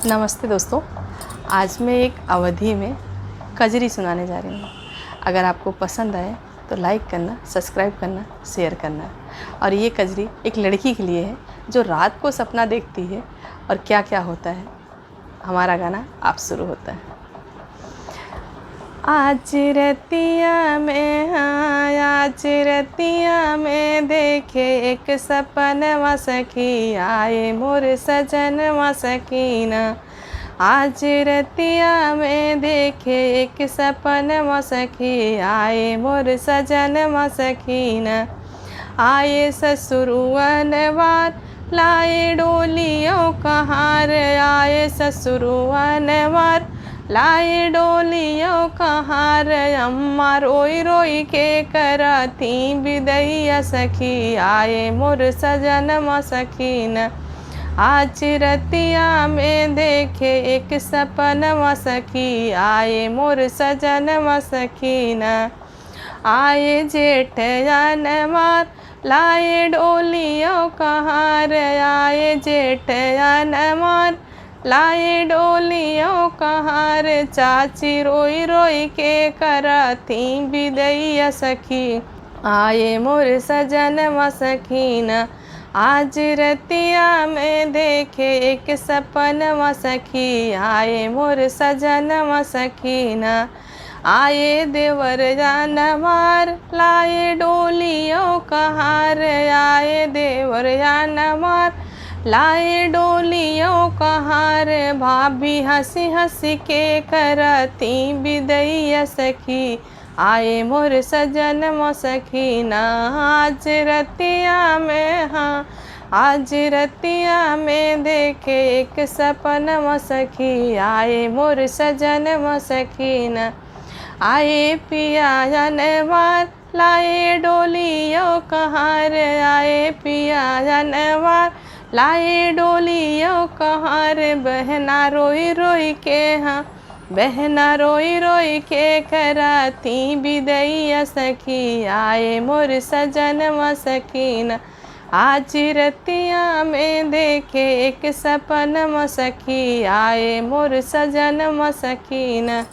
नमस्ते दोस्तों, आज मैं एक अवधि में कजरी सुनाने जा रही हूँ। अगर आपको पसंद आए तो लाइक करना, सब्सक्राइब करना, शेयर करना। और ये कजरी एक लड़की के लिए है जो रात को सपना देखती है और क्या क्या होता है। हमारा गाना आप शुरू होता है। आज रतिया में, हाँ आज रतिया में देखे एक सपनवा सखी, आए मोर सजनवा सकीना। आज रतिया में देखे एक सपनवा सखी, आए मोर सजनवा सकीना। आए ससुरुअनवार लाए डोलियों कहार, आए ससुरुअनवार लाए डोलियों कहार। अम्मा रोई रोई के कराती बिदैया सखी, आए मोर सजनवा सकीन। आज रतिया में देखे एक सपनवा सखी, आए मोर सजनवा सकीन। आए जेठ अनवार लाए डोलियों कहार, आए जेठ अनवार लाए डोलियों कहार। चाची रोई रोई के कराती बिदैया सखी, आए मोर सजनवा सकीन। आज रतिया में देखे एक सपनवा सखी, आए मोर सजनवा सकीन। आए देवर जानवार लाए डोलियों कहार, आए देवर जानवार लाए डोलियों कहार। भाभी हंसी हंसी के कराती बिदैया सखी, आए मोर सजनवा सकीना। आज रतिया में, हाँ आज रतिया में देखे एक सपनवा सखी, आए मोर सजनवा सकीना। आए पिया जनवार लाए डोलियों कहार, आए पिया जनवार लाए डोलियों कहार। बहना रोई रोई के, हाँ बहना रोई रोई के कराती बिदैया सखी, आए मोर सजनवा सकीना। आज रतिया में देखे एक सपनवा सखी, आए मोर सजनवा सकीना।